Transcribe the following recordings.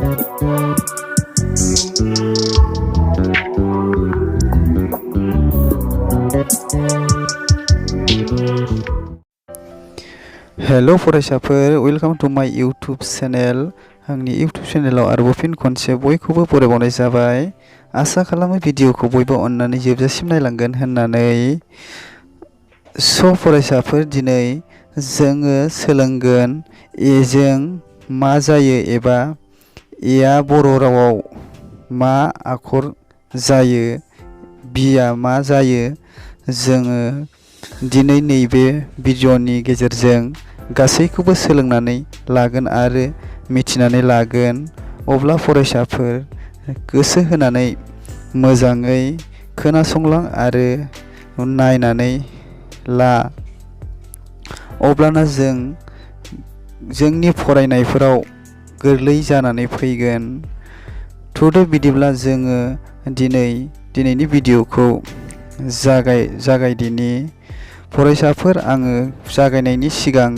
Hello फरायसाफोर, welcome to माय YouTube channel. आंनि यूट्यूब चेनेलाव आरोबाव फिन खनसे बयखौबो बरायबावनाय जाबाय। आसा खालामो भिडिअखौ बयबो अननानै जोबजासिम नायलांगोन होननानै। फरायसाफोर, दिनै जोङो सोलोंगोन एजों मा जायो एबा एआ बर' रावाव मा आखर जायो, बिआ मा जायो। जोङो दिनै नैबे भिडिअनि गेजेरजों गासैखौबो सोलोंनानै लागोन आरो मिथिनानै लागोन। अब्ला फरायसाफोर, गोसो होनानै मोजाङै खोनासंलां आरो नायनानै ला। अब्लाना जों जोंनि फरायनायफोराव गोरलै जानानै फैगोन। बिदिब्ला जोङो दिनैनि भिडिअखौ जागायदिनि। फरायसाफोर, आङो जागायनायनि सिगां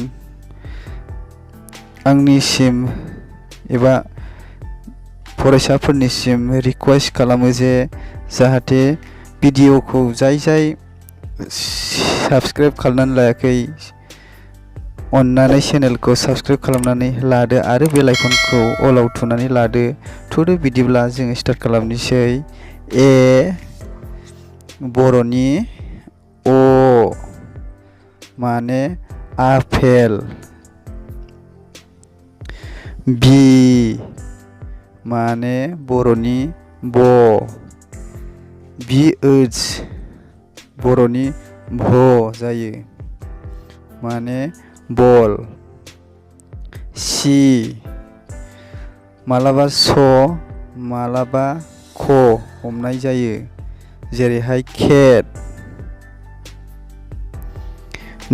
आंनिसिम एबा फरायसाफोरनिसिम रिक्वेस्ट खालामो जे जाहाथे भिडिअखौ जाय साबस्क्राइब खालामनानै लायाखै, अन्नानै चेनेलखौ साबस्क्राइब खालामनानै लादो आरो बेल आइकनखौ अलाव थुनानै लादो। बिदिब्ला जोङो स्टार्ट खालामनोसै। ए बर'नि अ माने आपेल। बि माने बर'नि ब। बिओच बर'नि भ जायो, माने बल। सि मालाबा स मालाबा ख हमनाय जायो, जेरैहाय केट।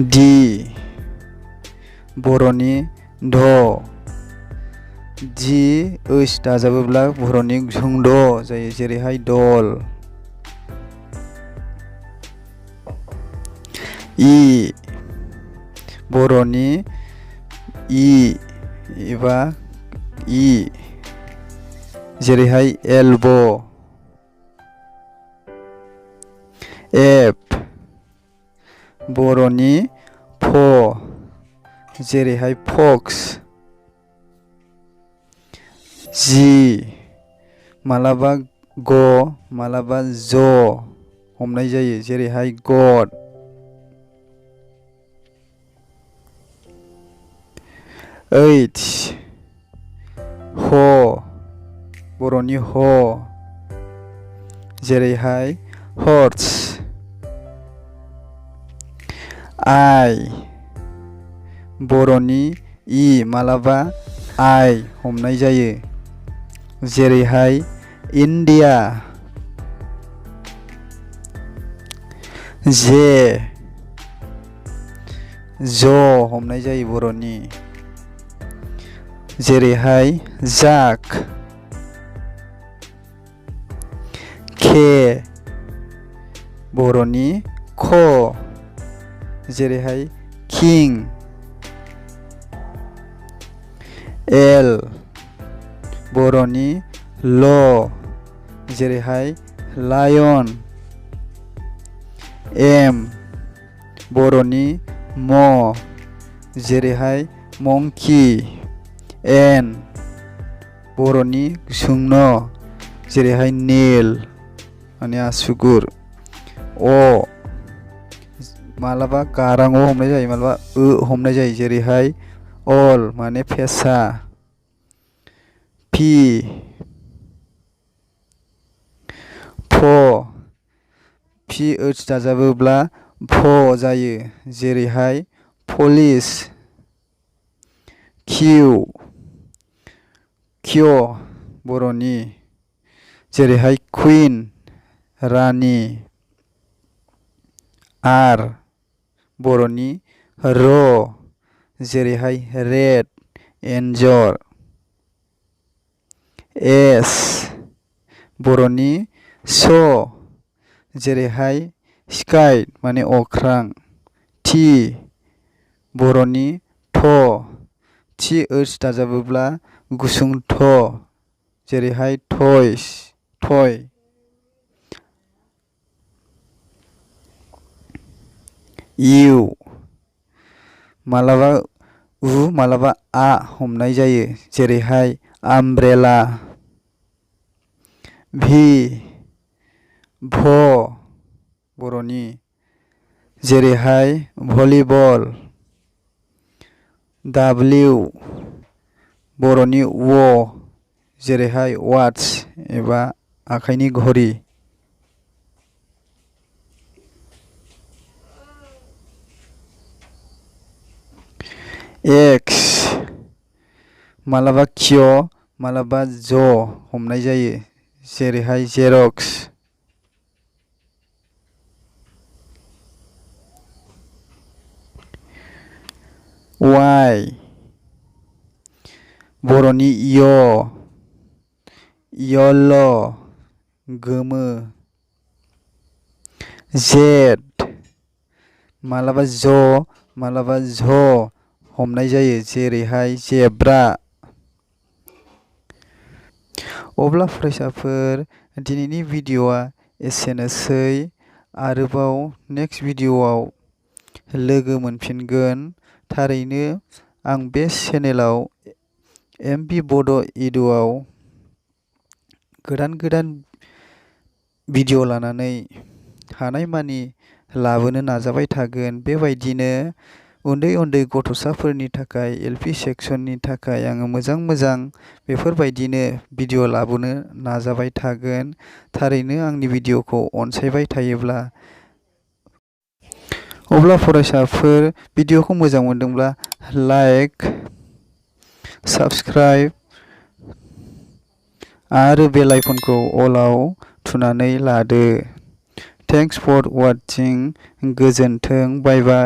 डि बर'नि ध। दि ओइस दाजाबोब्ला बर'नि सुंद जायो, जेरैहाय दल। इ बर'नि इ एबा इ, जेरैहाय एल्ब'। एफ बर'नि फ, जेरैहाय फक्स। जि मालाबा ग मालाबा ज हमनाय जायो, जेरैहाय गद। ओइट ह बर'नि ह, जेरैहाय हर्स। आइ बर'नि इ मालाबा आइ हमनाय जायो, जेरैहाय इन्डिया। जे ज हमनाय जायो बर'नि, जेरैहाय जाक। के बर'नि ख, जेरैहाय किं। एल बर'नि ल, जेरैहाय लायन। एम बर'नि म, जेरैहाय मंकि। एन बर'नि न, जेरैहाय नेल माने आसुगुर। अ मालाबा गारां अ हमनाय जायो, मालाबा हमनाय जायो, जेरैहाय अल माने फेसा। पि फ ओइस दाजाबोब्ला फ जायो, जेरैहाय पलिस। किउ बर'नि, जेरैहाय कुइन रानि। आर बर'नि र, जेरैहाय रेड एन्जर। एस बर'नि स, जेरैहाय स्काइ माने अख्रां। टि बर'नि थ, थि ओइस दाजाबोब्ला गुसुं थ जेरैहाय टयस टय। इउ मालाबा उ मालाबा आ हमनाय जायो, जेरैहाय आमब्रेला। भि भ बर'नि, जेरैहाय भलिबल। डाब्लिउ बर'नि व, जेरैहाय वाट्स एबा आखाइनि घरि। एक्स मालाबा क्य मालाबा ज हमनाय जायो, जेरैहाय जेरक्स। वाइ बर'नि य, यल गोमो। जेड मालाबा ज मालाबा झ हमनाय जायो, जेरैहाय जेब्रा। अब्ला फरायसाफोर, दिनैनि भिडिअ'आ एसेनोसै। आरोबाव नेक्स्ट भिडिअ'आव लोगो मोनफिनगोन। थारैनो आं बे चेनेलाव MB बड' इडुआव गोदान भिडिअ' लानानै हानायमानि लाबोनो नाजाबाय थागोन। बेबायदिनो उन्दै गथ'साफोरनि थाखाय LP सेक्सननि थाखाय आङो मोजां बेफोरबायदिनो भिडिअ' लाबोनो नाजाबाय थागोन। थारैनो आंनि भिडिअ'खौ अनसायबाय थायोब्ला। अब्ला फरायसाफोर, भिडिअ'खौ मोजां मोनदोंब्ला लाइक, साबस्क्राइब आरो बेल आइकनखौ अलाव थुनानै लादो। Thanks for watching. गोजोन्थों। बाय बाय।